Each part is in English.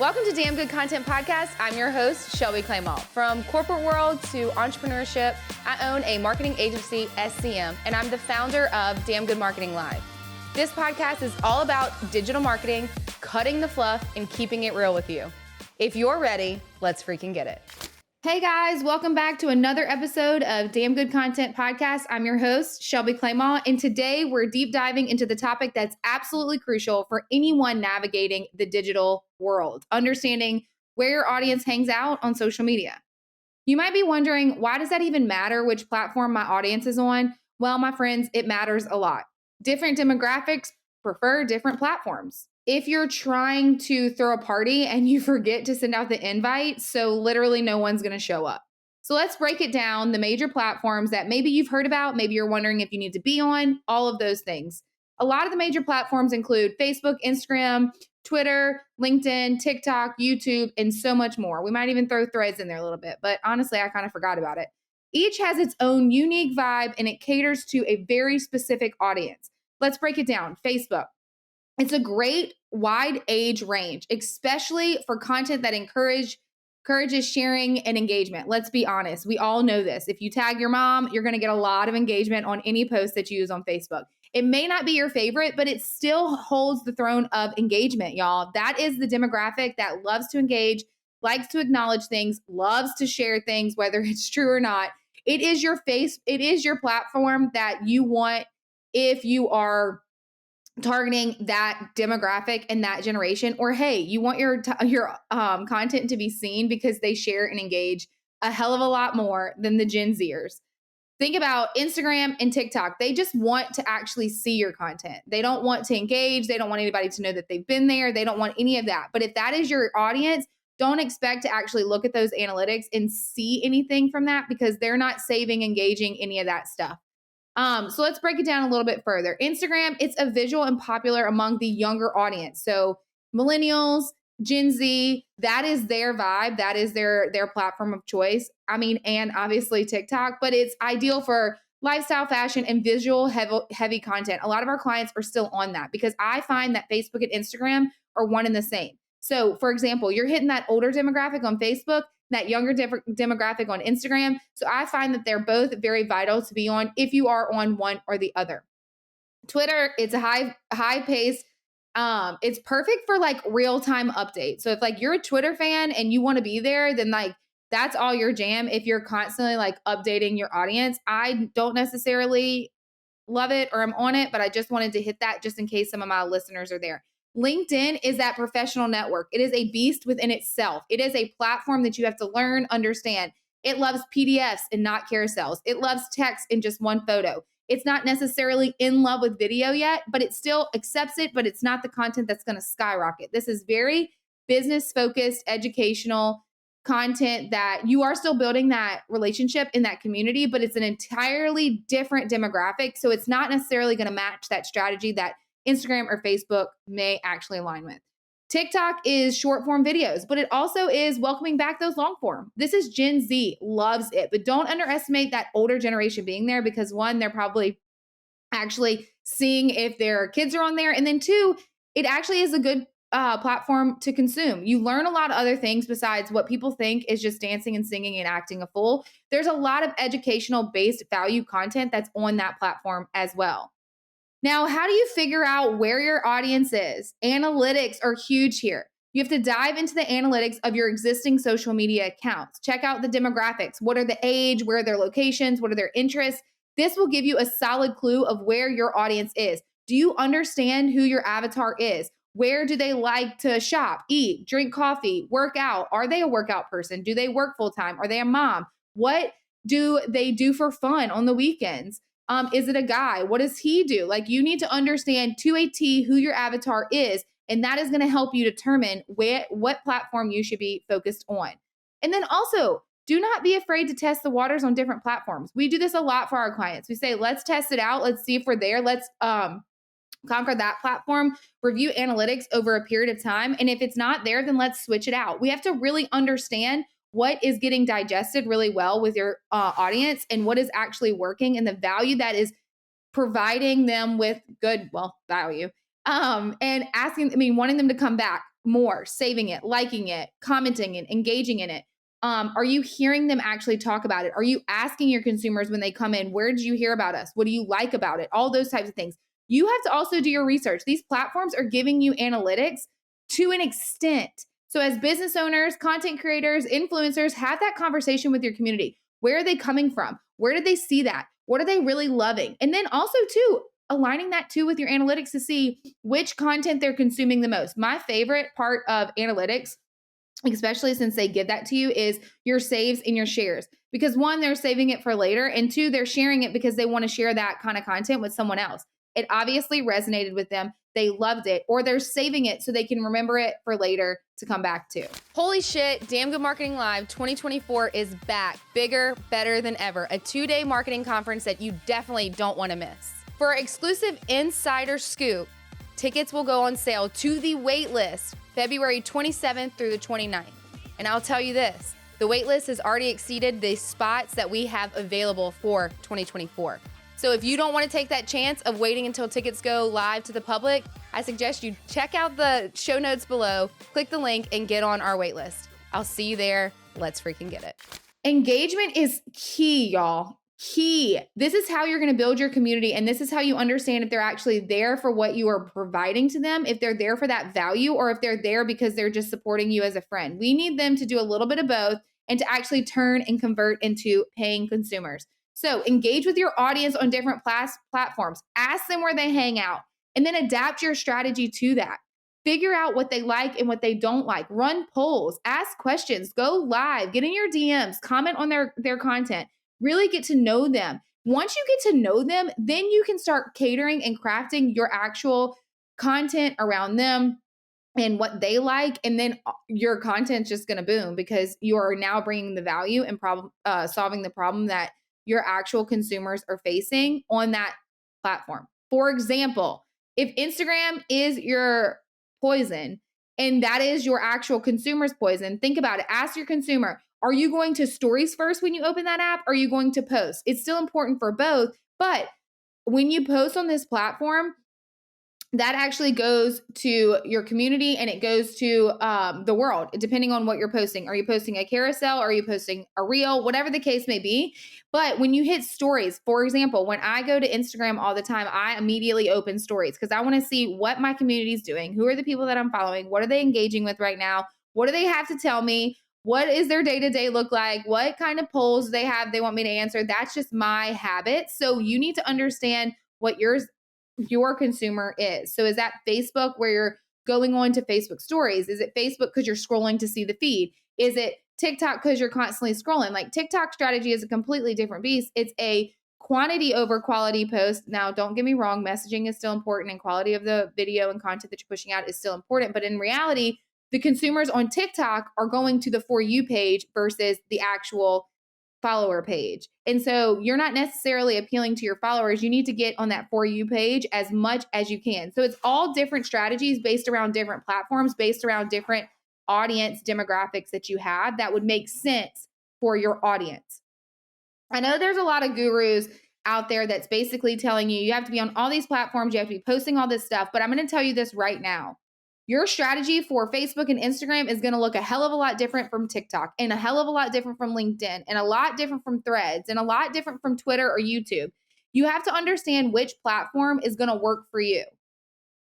Welcome to Damn Good Content Podcast. I'm your host, Shelby Clement. From corporate world to entrepreneurship, I own a marketing agency, SCM, and I'm the founder of Damn Good Marketing Live. This podcast is all about digital marketing, cutting the fluff, and keeping it real with you. If you're ready, let's freaking get it. Hey guys, welcome back to another episode of Damn Good Content Podcast. I'm your host, Shelby Clement, and today we're deep diving into the topic that's absolutely crucial for anyone navigating the digital world, understanding where your audience hangs out on social media. You might be wondering, why does that even matter which platform my audience is on? Well, my friends, it matters a lot. Different demographics prefer different platforms. If you're trying to throw a party and you forget to send out the invite, so literally no one's going to show up. So let's break it down, the major platforms that maybe you've heard about, maybe you're wondering if you need to be on, all of those things. A lot of the major platforms include Facebook, Instagram, Twitter, LinkedIn, TikTok, YouTube, and so much more. We might even throw Threads in there a little bit, but honestly, I kind of forgot about it. Each has its own unique vibe and it caters to a very specific audience. Let's break it down. Facebook. It's a great wide age range, especially for content that encourages sharing and engagement. Let's be honest. We all know this. If you tag your mom, you're going to get a lot of engagement on any post that you use on Facebook. It may not be your favorite, but it still holds the throne of engagement, y'all. That is the demographic that loves to engage, likes to acknowledge things, loves to share things, whether it's true or not. It is your platform that you want if you are targeting that demographic and that generation, or hey, you want your content to be seen because they share and engage a hell of a lot more than the Gen Zers. Think about Instagram and TikTok. They just want to actually see your content. They don't want to engage. They don't want anybody to know that they've been there. They don't want any of that. But if that is your audience, don't expect to actually look at those analytics and see anything from that because they're not saving, engaging, any of that stuff. So let's break it down a little bit further. Instagram, it's a visual and popular among the younger audience. So millennials, Gen Z, that is their vibe. That is their platform of choice. I mean, and obviously TikTok, but it's ideal for lifestyle, fashion, and visual heavy content. A lot of our clients are still on that because I find that Facebook and Instagram are one and the same. So for example, you're hitting that older demographic on Facebook, that younger demographic on Instagram. So I find that they're both very vital to be on if you are on one or the other. Twitter, it's a high pace. It's perfect for like real-time updates. So if like you're a Twitter fan and you want to be there, then like that's all your jam. If you're constantly like updating your audience, I don't necessarily love it or I'm on it, but I just wanted to hit that just in case some of my listeners are there. LinkedIn is that professional network. It is a beast within itself. It is a platform that you have to learn, understand. It loves PDFs and not carousels. It loves text in just one photo. It's not necessarily in love with video yet, but it still accepts it, but it's not the content that's going to skyrocket. This is very business-focused, educational content that you are still building that relationship in that community, but it's an entirely different demographic. So it's not necessarily going to match that strategy that Instagram or Facebook may actually align with. TikTok is short form videos, but it also is welcoming back those long form. This is Gen Z, loves it, but don't underestimate that older generation being there because one, they're probably actually seeing if their kids are on there. And then two, it actually is a good platform to consume. You learn a lot of other things besides what people think is just dancing and singing and acting a fool. There's a lot of educational based value content that's on that platform as well. Now, how do you figure out where your audience is? Analytics are huge here. You have to dive into the analytics of your existing social media accounts. Check out the demographics. What are the age? Where are their locations? What are their interests? This will give you a solid clue of where your audience is. Do you understand who your avatar is? Where do they like to shop, eat, drink coffee, work out? Are they a workout person? Do they work full time? Are they a mom? What do they do for fun on the weekends? Is it a guy? What does he do? Like you need to understand to a T who your avatar is, and that is going to help you determine what platform you should be focused on. And then also, do not be afraid to test the waters on different platforms. We do this a lot for our clients. We say, let's test it out. Let's see if we're there. Let's conquer that platform, review analytics over a period of time. And if it's not there, then let's switch it out. We have to really understand what is getting digested really well with your audience and what is actually working and the value that is providing them with good, value. And wanting them to come back. more saving it, liking it, commenting and engaging in it? Are you hearing them actually talk about it? Are you asking your consumers when they come in, where did you hear about us? What do you like about it? All those types of things. You have to also do your research. These platforms are giving you analytics to an extent. So as business owners, content creators, influencers, have that conversation with your community. Where are they coming from? Where did they see that? What are they really loving? And then also too, aligning that too with your analytics to see which content they're consuming the most. My favorite part of analytics, especially since they give that to you, is your saves and your shares. Because one, they're saving it for later, and two, they're sharing it because they want to share that kind of content with someone else. It obviously resonated with them. They loved it, or they're saving it so they can remember it for later to come back to. Holy shit, Damn Good Marketing Live 2024 is back. Bigger, better than ever. A 2-day marketing conference that you definitely don't want to miss. For our exclusive insider scoop, tickets will go on sale to the waitlist February 27th through the 29th. And I'll tell you this, the waitlist has already exceeded the spots that we have available for 2024. So if you don't want to take that chance of waiting until tickets go live to the public, I suggest you check out the show notes below, click the link, and get on our waitlist. I'll see you there. Let's freaking get it. Engagement is key, y'all. Key. This is how you're going to build your community, and this is how you understand if they're actually there for what you are providing to them, if they're there for that value, or if they're there because they're just supporting you as a friend. We need them to do a little bit of both and to actually turn and convert into paying consumers. So engage with your audience on different platforms. Ask them where they hang out, and then adapt your strategy to that. Figure out what they like and what they don't like. Run polls, ask questions, go live, get in your DMs, comment on their content. Really get to know them. Once you get to know them, then you can start catering and crafting your actual content around them and what they like. And then your content's just going to boom because you are now bringing the value and solving the problem that your actual consumers are facing on that platform. For example, if Instagram is your poison and that is your actual consumer's poison, think about it. Ask your consumer, are you going to stories first when you open that app? Or are you going to post? It's still important for both, but when you post on this platform, that actually goes to your community and it goes to the world, depending on what you're posting. Are you posting a carousel? Are you posting a reel? Whatever the case may be. But when you hit stories, for example, when I go to Instagram all the time, I immediately open stories because I want to see what my community is doing. Who are the people that I'm following? What are they engaging with right now? What do they have to tell me? What is their day-to-day look like? What kind of polls they have they want me to answer? That's just my habit. So you need to understand what your consumer is. So is that Facebook where you're going on to Facebook stories? Is it Facebook because you're scrolling to see the feed? Is it TikTok because you're constantly scrolling? Like TikTok strategy is a completely different beast. It's a quantity over quality post. Now, don't get me wrong, messaging is still important and quality of the video and content that you're pushing out is still important. But in reality, the consumers on TikTok are going to the For You page versus the actual follower page. And so you're not necessarily appealing to your followers. You need to get on that For You page as much as you can. So it's all different strategies based around different platforms, based around different audience demographics that you have that would make sense for your audience. I know there's a lot of gurus out there that's basically telling you have to be on all these platforms, you have to be posting all this stuff, but I'm going to tell you this right now. Your strategy for Facebook and Instagram is going to look a hell of a lot different from TikTok and a hell of a lot different from LinkedIn and a lot different from Threads and a lot different from Twitter or YouTube. You have to understand which platform is going to work for you,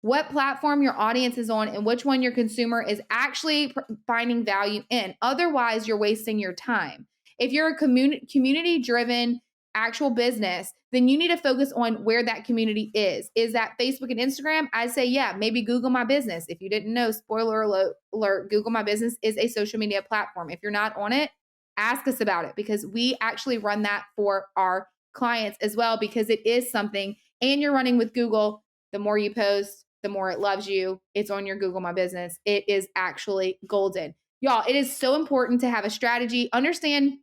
what platform your audience is on, and which one your consumer is actually finding value in. Otherwise, you're wasting your time. If you're a community-driven actual business, then you need to focus on where that community is. Is that Facebook and Instagram? I say, yeah, maybe Google My Business. If you didn't know, spoiler alert, Google My Business is a social media platform. If you're not on it, ask us about it because we actually run that for our clients as well because it is something, and you're running with Google. The more you post, the more it loves you. It's on your Google My Business. It is actually golden. Y'all, it is so important to have a strategy, understand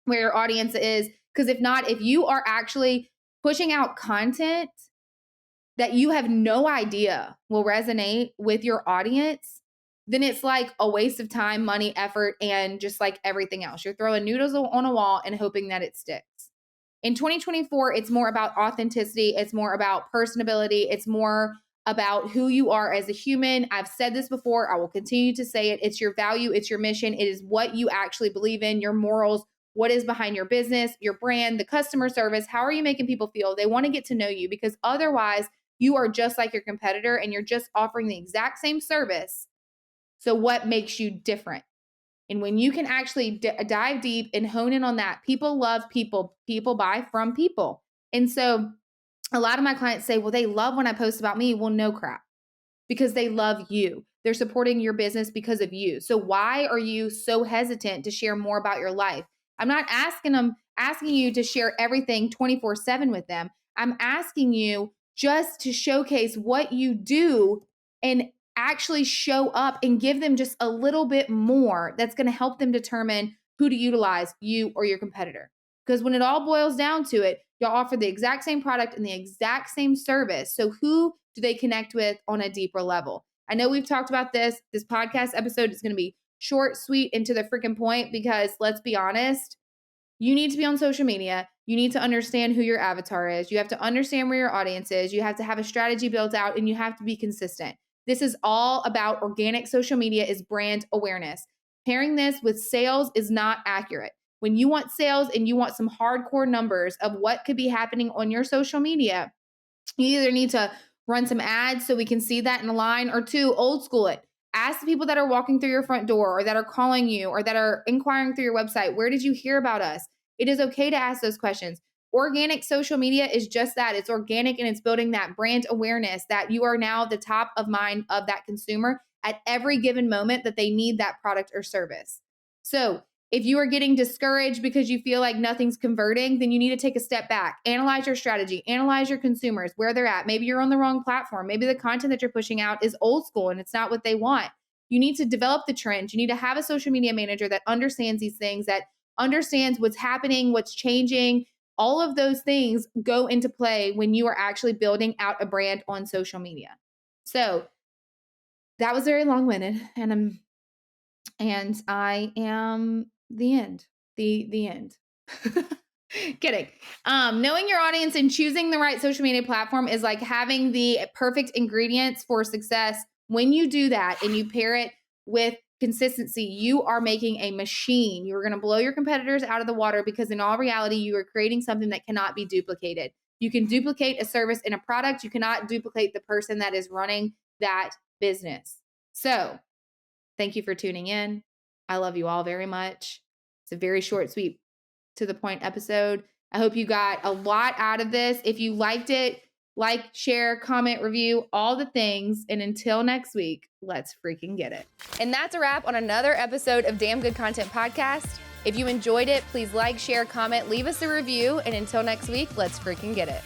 where your audience is. Because if not, if you are actually pushing out content that you have no idea will resonate with your audience, then it's like a waste of time, money, effort, and just like everything else. You're throwing noodles on a wall and hoping that it sticks. In 2024, it's more about authenticity. It's more about personability. It's more about who you are as a human. I've said this before. I will continue to say it. It's your value. It's your mission. It is what you actually believe in, your morals, what is behind your business, your brand, the customer service. How are you making people feel? They want to get to know you, because otherwise you are just like your competitor and you're just offering the exact same service. So what makes you different? And when you can actually dive deep and hone in on that, people love people. People buy from people. And so a lot of my clients say, well, they love when I post about me. Well, no crap, because they love you. They're supporting your business because of you. So why are you so hesitant to share more about your life? I'm not asking you to share everything 24/7 with them. I'm asking you just to showcase what you do and actually show up and give them just a little bit more that's going to help them determine who to utilize, you or your competitor. Because when it all boils down to it, y'all offer the exact same product and the exact same service. So who do they connect with on a deeper level? I know we've talked about this. This podcast episode is going to be short, sweet, and to the freaking point, because let's be honest, you need to be on social media. You need to understand who your avatar is. You have to understand where your audience is. You have to have a strategy built out, and you have to be consistent. This is all about organic social media, is brand awareness. Pairing this with sales is not accurate. When you want sales and you want some hardcore numbers of what could be happening on your social media, you either need to run some ads so we can see that in a line, or two, old school it. Ask the people that are walking through your front door, or that are calling you, or that are inquiring through your website, where did you hear about us? It is okay to ask those questions. Organic social media is just that. It's organic, and it's building that brand awareness that you are now the top of mind of that consumer at every given moment that they need that product or service. So if you are getting discouraged because you feel like nothing's converting, then you need to take a step back, analyze your strategy, analyze your consumers, where they're at. Maybe you're on the wrong platform. Maybe the content that you're pushing out is old school and it's not what they want. You need to develop the trends. You need to have a social media manager that understands these things, that understands what's happening, what's changing. All of those things go into play when you are actually building out a brand on social media. So that was very long-winded, and I am the end. The end. Kidding. Knowing your audience and choosing the right social media platform is like having the perfect ingredients for success. When you do that and you pair it with consistency, you are making a machine. You're going to blow your competitors out of the water, because in all reality, you are creating something that cannot be duplicated. You can duplicate a service and a product. You cannot duplicate the person that is running that business. So thank you for tuning in. I love you all very much. It's a very short, sweet, to the point episode. I hope you got a lot out of this. If you liked it, like, share, comment, review, all the things. And until next week, let's freaking get it. And that's a wrap on another episode of Damn Good Content Podcast. If you enjoyed it, please like, share, comment, leave us a review. And until next week, let's freaking get it.